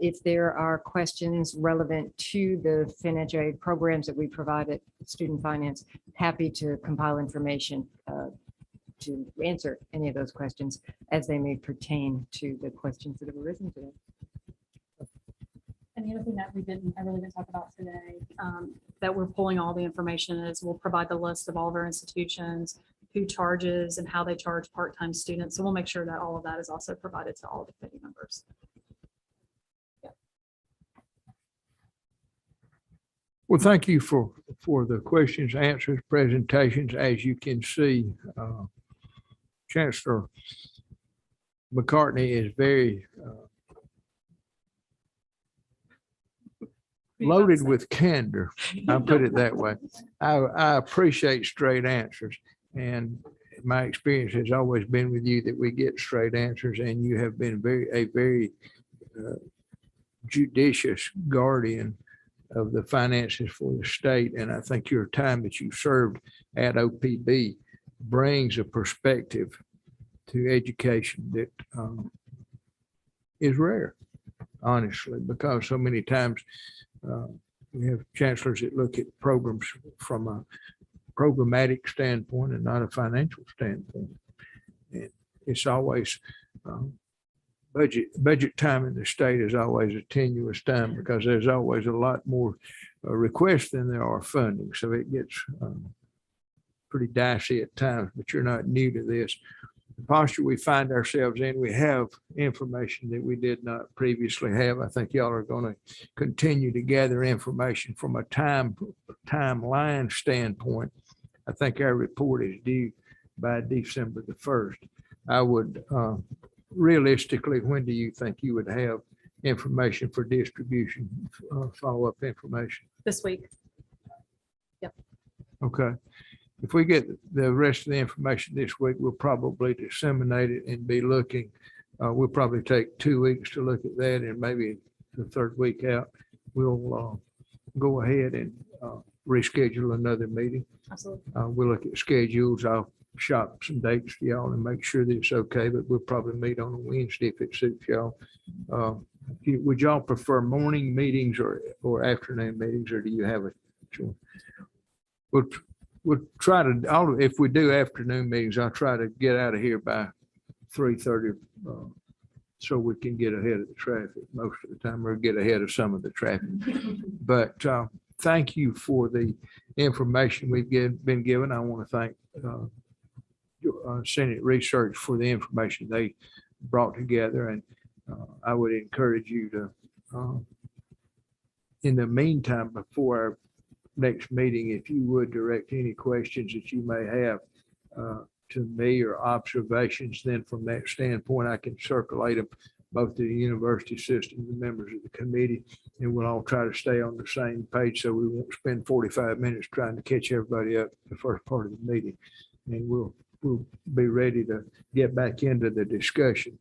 If there are questions relevant to the financial aid programs that we provide at Student Finance, happy to compile information to answer any of those questions as they may pertain to the questions that have arisen today.
And the other thing that I really didn't talk about today, that we're pulling all the information is we'll provide the list of all of our institutions, who charges and how they charge part-time students. So we'll make sure that all of that is also provided to all the committee members. Yeah.
Well, thank you for the questions, answers, presentations. As you can see, Chancellor McCartney is very loaded with candor. I'll put it that way. I appreciate straight answers. And my experience has always been with you that we get straight answers, and you have been a very judicious guardian of the finances for the state. And I think your time that you served at OPB brings a perspective to education that is rare, honestly, because so many times we have chancellors that look at programs from a programmatic standpoint and not a financial standpoint. And it's always budget time in the state is always a tenuous time because there's always a lot more requests than there are funding. So it gets pretty dicey at times, but you're not new to this. The posture we find ourselves in, we have information that we did not previously have. I think y'all are going to continue to gather information from a timeline standpoint. I think our report is due by December the 1st. I would realistically, when do you think you would have information for distribution, follow-up information?
This week.
Okay. If we get the rest of the information this week, we'll probably disseminate it and be looking. We'll probably take 2 weeks to look at that, and maybe the third week out, we'll go ahead and reschedule another meeting.
Absolutely.
We'll look at schedules. I'll shop some dates for y'all and make sure that it's okay, but we'll probably meet on a Wednesday if it suits y'all. Would y'all prefer morning meetings or afternoon meetings, or do you have a choice? We'll try to, if we do afternoon meetings, I'll try to get out of here by 3:30 so we can get ahead of the traffic most of the time, or get ahead of some of the traffic. But thank you for the information we've been given. I want to thank Senate Research for the information they brought together. And I would encourage you to, in the meantime, before our next meeting, if you would direct any questions that you may have to me or observations, then from that standpoint, I can circulate them both to the university system, the members of the committee, and we'll all try to stay on the same page so we won't spend 45 minutes trying to catch everybody up the first part of the meeting. And we'll be ready to get back into the discussion.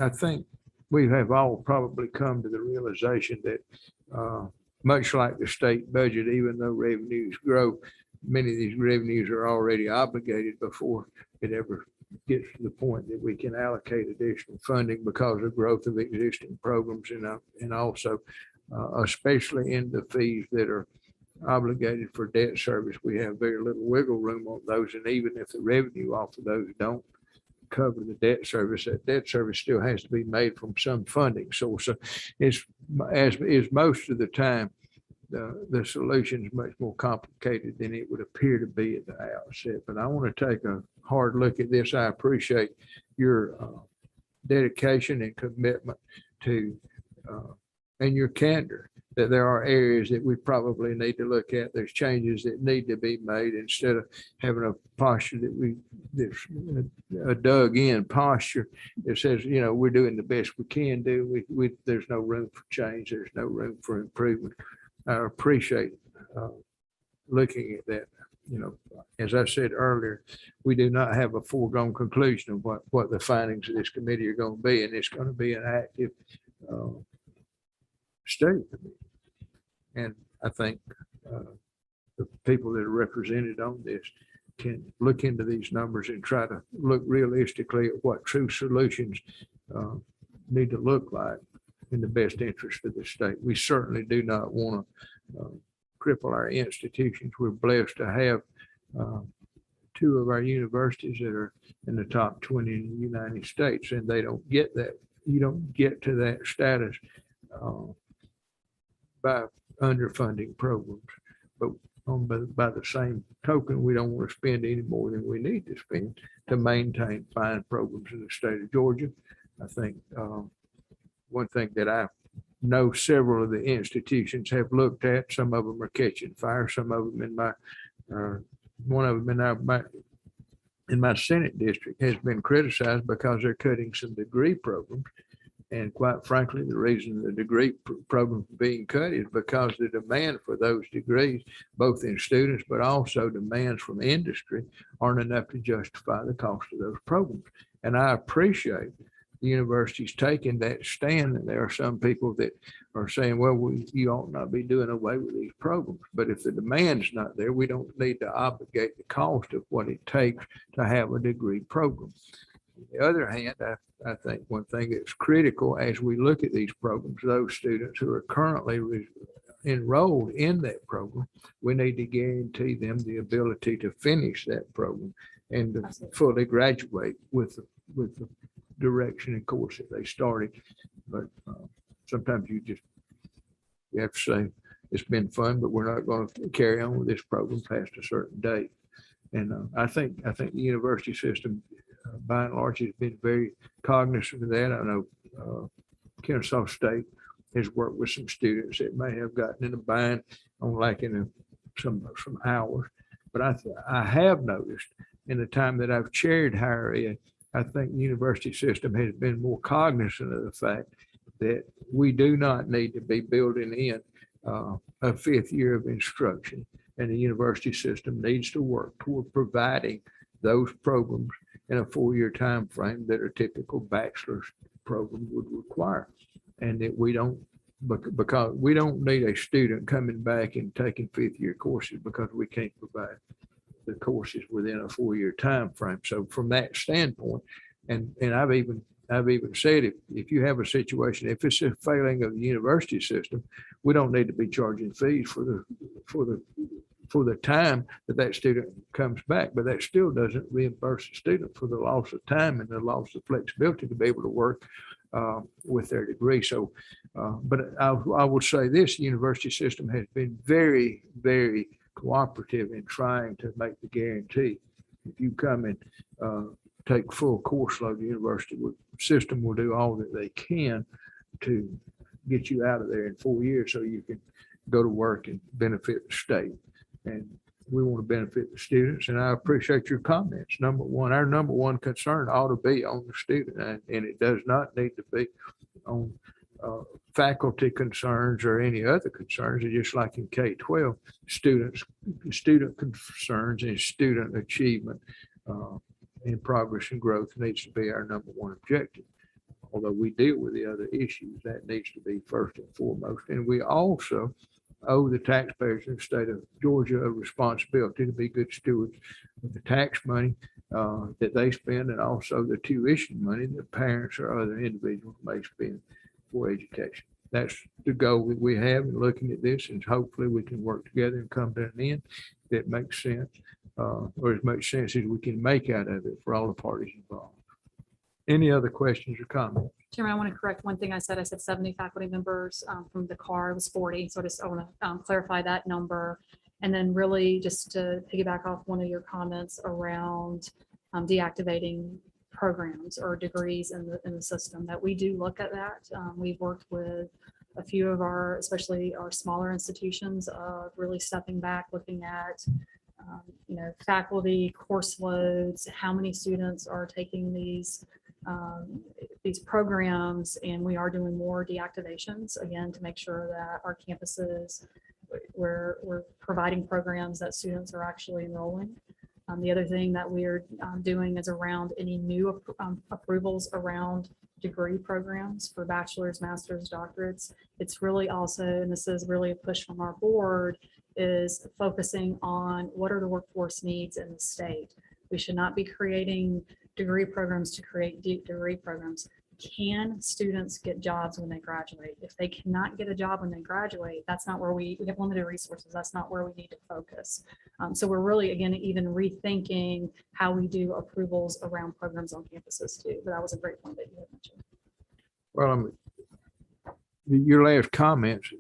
I think we have all probably come to the realization that much like the state budget, even though revenues grow, many of these revenues are already obligated before it ever gets to the point that we can allocate additional funding because of growth of existing programs, and also especially in the fees that are obligated for debt service, we have very little wiggle room on those. And even if the revenue off of those don't cover the debt service, that debt service still has to be made from some funding source. So it's, as is most of the time, the solution is much more complicated than it would appear to be at the outset. But I want to take a hard look at this. I appreciate your dedication and commitment to and your candor, that there are areas that we probably need to look at. There's changes that need to be made instead of having a posture that's a dug in posture that says, you know, we're doing the best we can do. There's no room for change. There's no room for improvement. I appreciate looking at that. You know, as I said earlier, we do not have a foregone conclusion of what the findings of this committee are going to be, and it's going to be an active study committee. And I think the people that are represented on this can look into these numbers and try to look realistically at what true solutions need to look like in the best interest of the state. We certainly do not want to cripple our institutions. We're blessed to have two of our universities that are in the top 20 in the United States, and they don't get that. You don't get to that status by underfunding programs. But by the same token, we don't want to spend any more than we need to spend to maintain fine programs in the state of Georgia. I think one thing that I know several of the institutions have looked at, some of them are catching fire, some of them in my, one of them in my Senate district has been criticized because they're cutting some degree programs. And quite frankly, the reason the degree programs are being cut is because the demand for those degrees, both in students, but also demands from industry, aren't enough to justify the cost of those programs. And I appreciate the universities taking that stand. And there are some people that are saying, well, you ought not be doing away with these programs. But if the demand's not there, we don't need to obligate the cost of what it takes to have a degree program. On the other hand, I think one thing that's critical as we look at these programs, those students who are currently enrolled in that program, we need to guarantee them the ability to finish that program and to
Absolutely.
fully graduate with the direction and course that they started. But sometimes you have to say, it's been fun, but we're not going to carry on with this program past a certain date. And I think the university system, by and large, has been very cognizant of that. I know Kennesaw State has worked with some students that may have gotten in a bind on lacking some hours. But I have noticed in the time that I've chaired higher ed, I think the university system has been more cognizant of the fact that we do not need to be building in a fifth year of instruction. And the university system needs to work toward providing those programs in a 4-year time frame that a typical bachelor's program would require. And that we don't, because we don't need a student coming back and taking fifth year courses because we can't provide the courses within a 4-year time frame. So from that standpoint, and I've even said, if you have a situation, if it's a failing of the university system, we don't need to be charging fees for the time that student comes back, but that still doesn't reimburse the student for the loss of time and the loss of flexibility to be able to work with their degree. So, but I would say this: the university system has been very, very cooperative in trying to make the guarantee. If you come and take full course load, the university system will do all that they can to get you out of there in 4 years so you can go to work and benefit the state. And we want to benefit the students, and I appreciate your comments. Our number one concern ought to be on the student, and it does not need to be on faculty concerns or any other concerns. It's just like in K-12, student concerns and student achievement and progress and growth needs to be our number one objective. Although we deal with the other issues, that needs to be first and foremost. And we also owe the taxpayers in the state of Georgia a responsibility to be good stewards of the tax money that they spend, and also the tuition money that parents or other individuals may spend for education. That's the goal that we have in looking at this, and hopefully we can work together and come to an end that makes sense, or as much sense as we can make out of it for all the parties involved. Any other questions or comments?
Chairman, I want to correct one thing I said. I said 70 faculty members from the CAR. It was 40. So I want to clarify that number. And then really just to piggyback off one of your comments around deactivating programs or degrees in the system, that we do look at that. We've worked with a few of our, especially our smaller institutions, really stepping back, looking at faculty, course loads, how many students are taking these programs, and we are doing more deactivations again to make sure that our campuses, we're providing programs that students are actually enrolling. The other thing that we're doing is around any new approvals around degree programs for bachelor's, master's, doctorates. It's really also, and this is really a push from our board, is focusing on what are the workforce needs in the state. We should not be creating degree programs to create degree programs. Can students get jobs when they graduate? If they cannot get a job when they graduate, that's not where we have limited resources. That's not where we need to focus. So we're really, again, even rethinking how we do approvals around programs on campuses too. But that was a great point that you had mentioned.
Well, your last comments,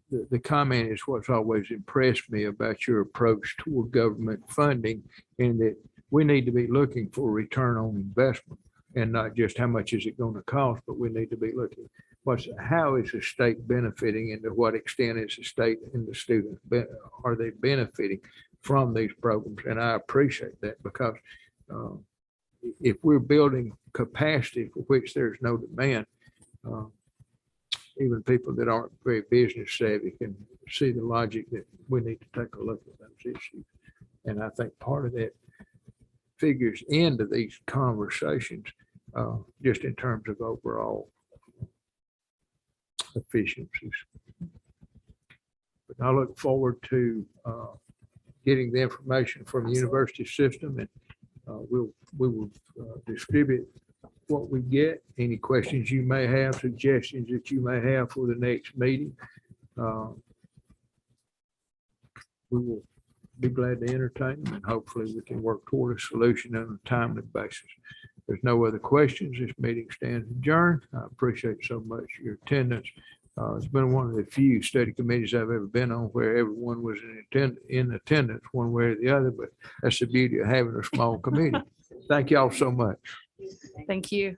the comment is what's always impressed me about your approach toward government funding, and that we need to be looking for return on investment and not just how much is it going to cost, but we need to be looking how is the state benefiting, and to what extent is the state and the students, are they benefiting from these programs? And I appreciate that, because if we're building capacity for which there's no demand, even people that aren't very business savvy can see the logic that we need to take a look at those issues. And I think part of that figures into these conversations, just in terms of overall efficiencies. But I look forward to getting the information from the university system, and we will distribute what we get. Any questions you may have, suggestions that you may have for the next meeting, we will be glad to entertain them, and hopefully we can work toward a solution on a timely basis. There's no other questions. This meeting stands adjourned. I appreciate so much your attendance. It's been one of the few study committees I've ever been on where everyone was in attendance one way or the other, but that's the beauty of having a small committee. Thank y'all so much.
Thank you.